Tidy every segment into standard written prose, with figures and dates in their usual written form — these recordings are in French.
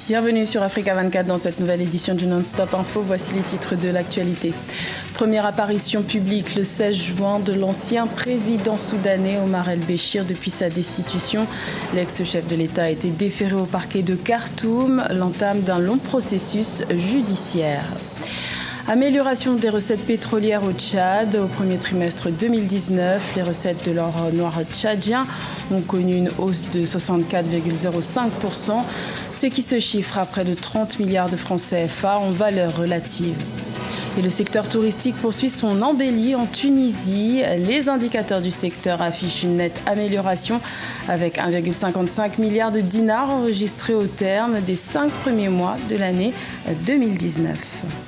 Bienvenue sur Africa 24 dans cette nouvelle édition du Non-Stop Info. Voici les titres de l'actualité. Première apparition publique le 16 juin de l'ancien président soudanais Omar el-Béchir depuis sa destitution. L'ex-chef de l'État a été déféré au parquet de Khartoum, l'entame d'un long processus judiciaire. Amélioration des recettes pétrolières au Tchad. Au premier trimestre 2019, les recettes de l'or noir tchadien ont connu une hausse de 64,05%, ce qui se chiffre à près de 30 milliards de francs CFA en valeur relative. Et le secteur touristique poursuit son embellie en Tunisie. Les indicateurs du secteur affichent une nette amélioration avec 1,55 milliard de dinars enregistrés au terme des 5 premiers mois de l'année 2019.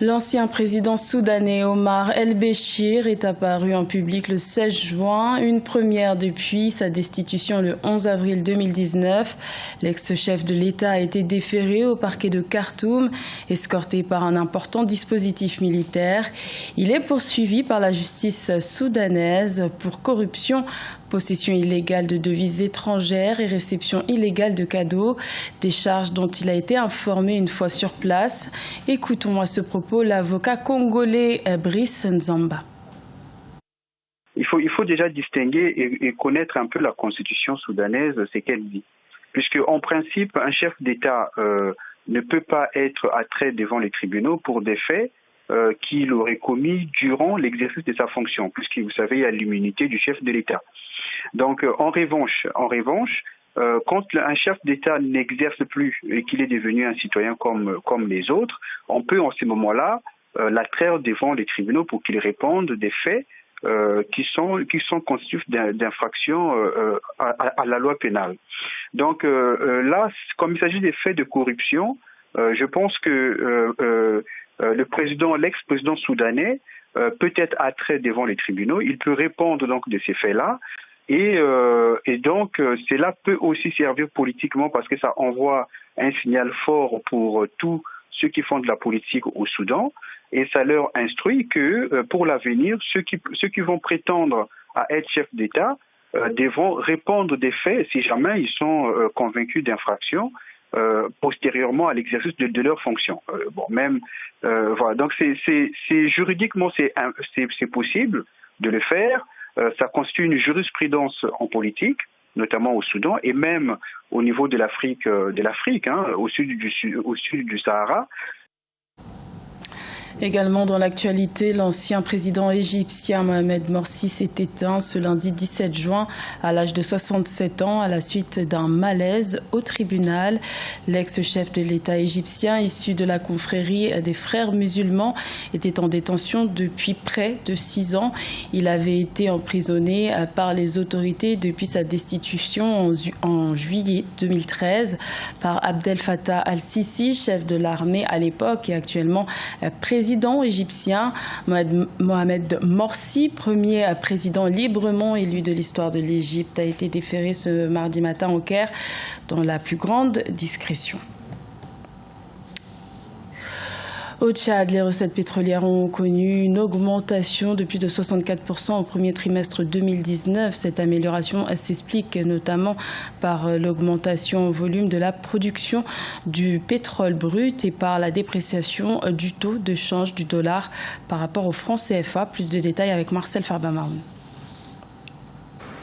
L'ancien président soudanais Omar el-Béchir est apparu en public le 16 juin, une première depuis sa destitution le 11 avril 2019. L'ex-chef de l'État a été déféré au parquet de Khartoum, escorté par un important dispositif militaire. Il est poursuivi par la justice soudanaise pour corruption, possession illégale de devises étrangères et réception illégale de cadeaux, des charges dont il a été informé une fois sur place. Écoutons à ce propos l'avocat congolais Brice Nzamba. Il faut déjà distinguer et connaître un peu la constitution soudanaise, ce qu'elle dit. Puisque en principe, un chef d'État ne peut pas être attrait devant les tribunaux pour des faits qu'il aurait commis durant l'exercice de sa fonction, puisque vous savez, il y a l'immunité du chef de l'État. Donc, en revanche, quand un chef d'État n'exerce plus et qu'il est devenu un citoyen comme les autres, on peut en ce moment-là l'attraire devant les tribunaux pour qu'il réponde des faits qui sont constitutifs d'infraction à la loi pénale. Donc là, comme il s'agit des faits de corruption, je pense que l'ex-président soudanais peut être attrait devant les tribunaux. Il peut répondre donc de ces faits-là. Et donc, cela peut aussi servir politiquement parce que ça envoie un signal fort pour tous ceux qui font de la politique au Soudan et ça leur instruit que pour l'avenir, ceux qui vont prétendre à être chefs d'État devront répondre des faits si jamais ils sont convaincus d'infraction postérieurement à l'exercice de leur fonction. Voilà. Donc, c'est juridiquement c'est possible de le faire. Ça constitue une jurisprudence en politique, notamment au Soudan et même au niveau de l'Afrique, au sud du Sahara. Également dans l'actualité, l'ancien président égyptien Mohamed Morsi s'est éteint ce lundi 17 juin à l'âge de 67 ans à la suite d'un malaise au tribunal. L'ex-chef de l'État égyptien, issu de la confrérie des frères musulmans, était en détention depuis près de 6 ans. Il avait été emprisonné par les autorités depuis sa destitution en juillet 2013 par Abdel Fattah al-Sisi, chef de l'armée à l'époque et actuellement président égyptien. Mohamed Morsi, premier président librement élu de l'histoire de l'Égypte, a été déféré ce mardi matin au Caire dans la plus grande discrétion. Au Tchad, les recettes pétrolières ont connu une augmentation de plus de 64% au premier trimestre 2019. Cette amélioration s'explique notamment par l'augmentation au volume de la production du pétrole brut et par la dépréciation du taux de change du dollar par rapport au franc CFA. Plus de détails avec Marcel Farbamaroun.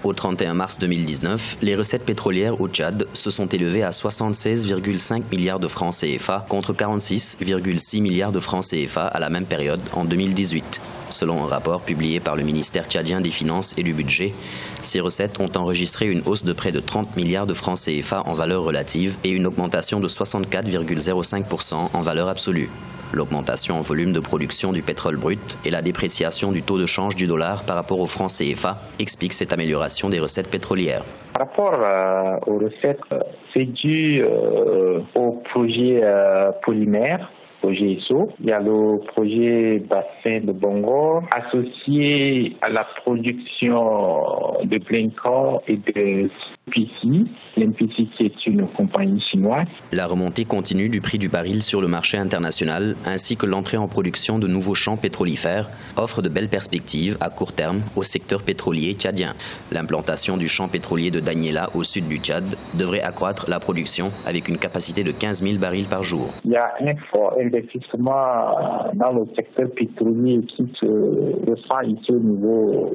Au 31 mars 2019, les recettes pétrolières au Tchad se sont élevées à 76,5 milliards de francs CFA contre 46,6 milliards de francs CFA à la même période en 2018. Selon un rapport publié par le ministère tchadien des Finances et du Budget, ces recettes ont enregistré une hausse de près de 30 milliards de francs CFA en valeur relative et une augmentation de 64,05% en valeur absolue. L'augmentation en volume de production du pétrole brut et la dépréciation du taux de change du dollar par rapport au franc CFA expliquent cette amélioration des recettes pétrolières. Par rapport aux recettes, c'est dû au projet polymère projet ESSO. Il y a le projet bassin de Bongo, associé à la production de Glencore et de MPC. MPC qui est une compagnie chinoise. La remontée continue du prix du baril sur le marché international, ainsi que l'entrée en production de nouveaux champs pétrolifères, offre de belles perspectives à court terme au secteur pétrolier tchadien. L'implantation du champ pétrolier de Daniela au sud du Tchad devrait accroître la production avec une capacité de 15 000 barils par jour. Il y a un fort investissement dans le secteur pétrolier qui se ressent ici au niveau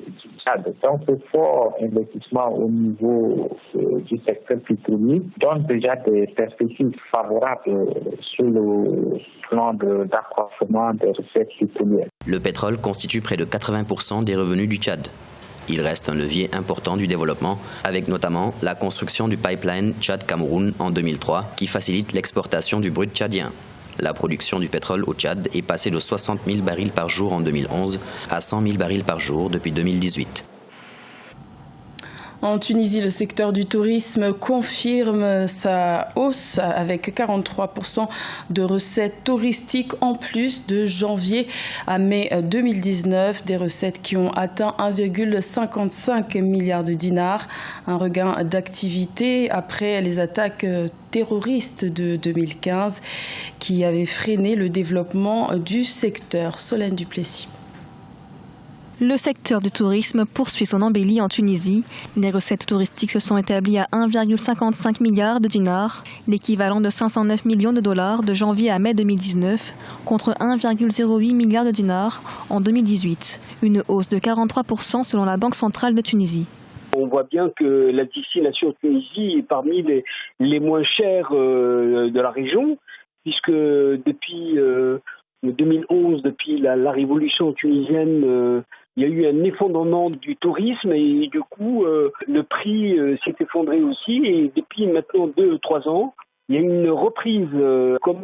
du Tchad. Donc, ce fort investissement au niveau du secteur pétrolier donne déjà des perspectives favorables sur le plan d'accroissement des recettes pétrolières. Le pétrole constitue près de 80% des revenus du Tchad. Il reste un levier important du développement, avec notamment la construction du pipeline Tchad-Cameroun en 2003, qui facilite l'exportation du brut tchadien. La production du pétrole au Tchad est passée de 60 000 barils par jour en 2011 à 100 000 barils par jour depuis 2018. En Tunisie, le secteur du tourisme confirme sa hausse avec 43% de recettes touristiques en plus de janvier à mai 2019. Des recettes qui ont atteint 1,55 milliard de dinars. Un regain d'activité après les attaques terroristes de 2015 qui avaient freiné le développement du secteur. Solène Duplessis. Le secteur du tourisme poursuit son embellie en Tunisie. Les recettes touristiques se sont établies à 1,55 milliard de dinars, l'équivalent de 509 millions de dollars de janvier à mai 2019, contre 1,08 milliard de dinars en 2018, une hausse de 43% selon la Banque centrale de Tunisie. On voit bien que la destination Tunisie est parmi les moins chères de la région, puisque depuis 2011, depuis la révolution tunisienne, il y a eu un effondrement du tourisme et du coup, le prix s'est effondré aussi. Et depuis maintenant 2-3 ans, il y a une reprise, comme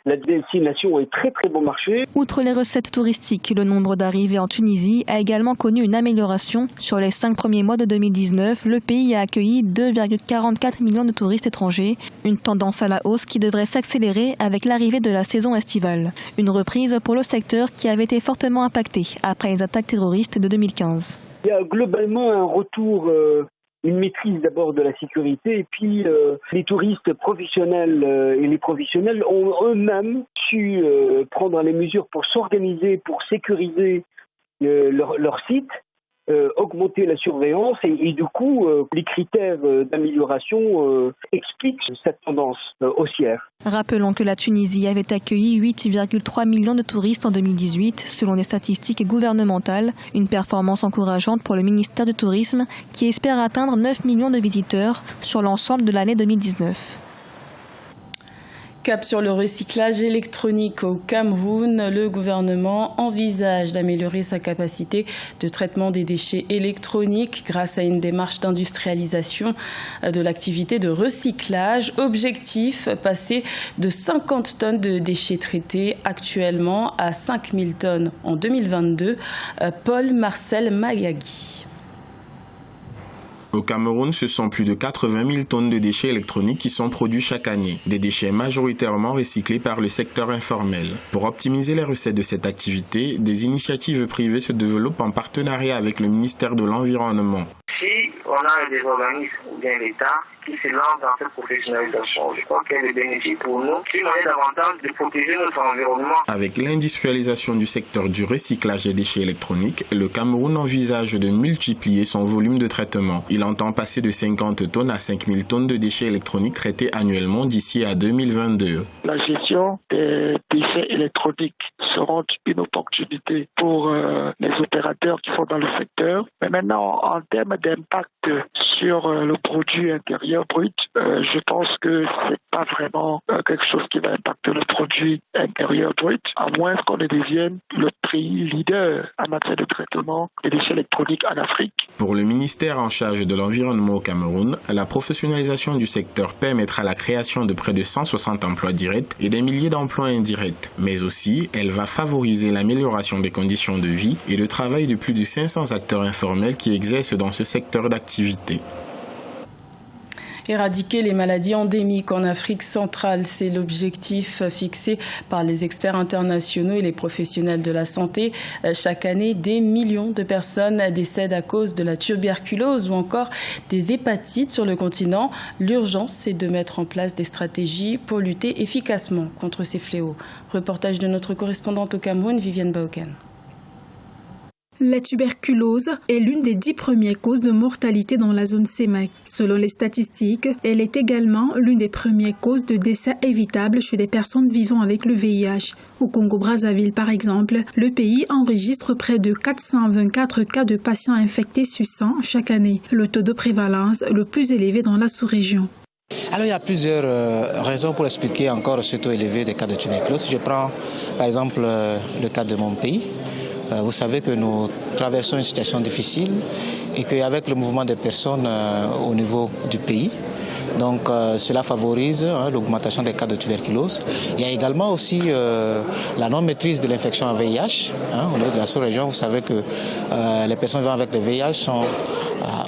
la destination est très très bon marché. Outre les recettes touristiques, le nombre d'arrivées en Tunisie a également connu une amélioration. Sur les 5 premiers mois de 2019, le pays a accueilli 2,44 millions de touristes étrangers. Une tendance à la hausse qui devrait s'accélérer avec l'arrivée de la saison estivale. Une reprise pour le secteur qui avait été fortement impacté après les attaques terroristes de 2015. Il y a globalement un retour... une maîtrise d'abord de la sécurité et puis les touristes professionnels et les professionnels ont eux-mêmes su prendre les mesures pour s'organiser, pour sécuriser leur site, augmenter la surveillance et du coup les critères d'amélioration expliquent cette tendance haussière. Rappelons que la Tunisie avait accueilli 8,3 millions de touristes en 2018 selon les statistiques gouvernementales, une performance encourageante pour le ministère du Tourisme qui espère atteindre 9 millions de visiteurs sur l'ensemble de l'année 2019. Cap sur le recyclage électronique au Cameroun, le gouvernement envisage d'améliorer sa capacité de traitement des déchets électroniques grâce à une démarche d'industrialisation de l'activité de recyclage. Objectif, passer de 50 tonnes de déchets traités actuellement à 5000 tonnes en 2022. Paul Marcel Mayagui. Au Cameroun, ce sont plus de 80 000 tonnes de déchets électroniques qui sont produits chaque année, des déchets majoritairement recyclés par le secteur informel. Pour optimiser les recettes de cette activité, des initiatives privées se développent en partenariat avec le ministère de l'Environnement. Si on a des organismes ou bien l'État qui se lancent dans cette professionnalisation, je crois qu'il y a des bénéfices pour nous, qui moyen davantage de protéger notre environnement. Avec l'industrialisation du secteur du recyclage des déchets électroniques, le Cameroun envisage de multiplier son volume de traitement. Il entend passer de 50 tonnes à 5000 tonnes de déchets électroniques traités annuellement d'ici à 2022. La gestion des déchets électroniques sera une opportunité pour les opérateurs qui sont dans le secteur. Mais maintenant, en termes d'impact sur le produit intérieur brut, je pense que c'est pas vraiment quelque chose qui va impacter le produit intérieur brut, à moins qu'on ne devienne le pays leader en matière de traitement des déchets électroniques en Afrique. Pour le ministère en charge de l'environnement au Cameroun, la professionnalisation du secteur permettra la création de près de 160 emplois directs et des milliers d'emplois indirects. Mais aussi, elle va favoriser l'amélioration des conditions de vie et de travail de plus de 500 acteurs informels qui exercent dans ce secteur d'activité. Éradiquer les maladies endémiques en Afrique centrale, c'est l'objectif fixé par les experts internationaux et les professionnels de la santé. Chaque année, des millions de personnes décèdent à cause de la tuberculose ou encore des hépatites sur le continent. L'urgence, c'est de mettre en place des stratégies pour lutter efficacement contre ces fléaux. Reportage de notre correspondante au Cameroun, Viviane Baoken. La tuberculose est l'une des 10 premières causes de mortalité dans la zone CEMAC. Selon les statistiques, elle est également l'une des premières causes de décès évitables chez des personnes vivant avec le VIH. Au Congo-Brazzaville, par exemple, le pays enregistre près de 424 cas de patients infectés sur 100 chaque année, le taux de prévalence le plus élevé dans la sous-région. Alors il y a plusieurs raisons pour expliquer encore ce taux élevé des cas de tuberculose. Je prends par exemple le cas de mon pays. Vous savez que nous traversons une situation difficile et qu'avec le mouvement des personnes au niveau du pays, donc cela favorise l'augmentation des cas de tuberculose. Il y a également aussi la non-maîtrise de l'infection en VIH. Au niveau de la sous-région, vous savez que les personnes vivant avec le VIH sont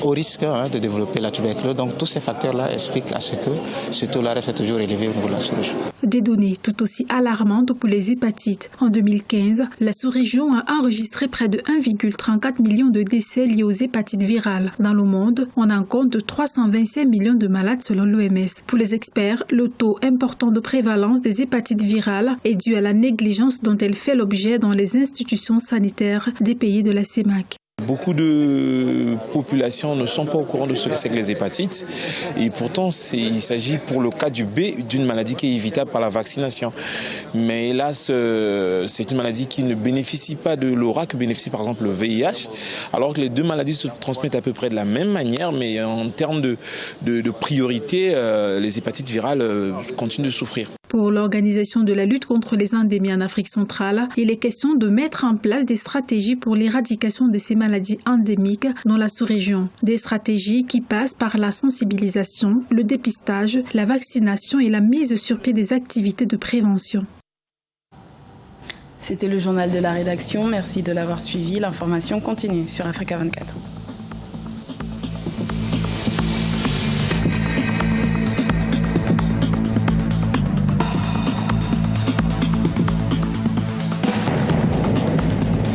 au risque de développer la tuberculose. Donc tous ces facteurs-là expliquent à ce que ce taux-là reste toujours élevé au niveau de la sous-région. Des données tout aussi alarmantes pour les hépatites. En 2015, la sous-région a enregistré près de 1,34 million de décès liés aux hépatites virales. Dans le monde, on en compte 325 millions de malades selon l'OMS. Pour les experts, le taux important de prévalence des hépatites virales est dû à la négligence dont elle fait l'objet dans les institutions sanitaires des pays de la CEMAC. Beaucoup de populations ne sont pas au courant de ce que c'est que les hépatites et pourtant il s'agit pour le cas du B d'une maladie qui est évitable par la vaccination. Mais hélas, c'est une maladie qui ne bénéficie pas de l'aura que bénéficie par exemple le VIH, alors que les deux maladies se transmettent à peu près de la même manière, mais en termes de priorité, les hépatites virales continuent de souffrir. Pour l'Organisation de la lutte contre les endémies en Afrique centrale, il est question de mettre en place des stratégies pour l'éradication de ces maladies endémiques dans la sous-région. Des stratégies qui passent par la sensibilisation, le dépistage, la vaccination et la mise sur pied des activités de prévention. C'était le journal de la rédaction. Merci de l'avoir suivi. L'information continue sur Africa 24.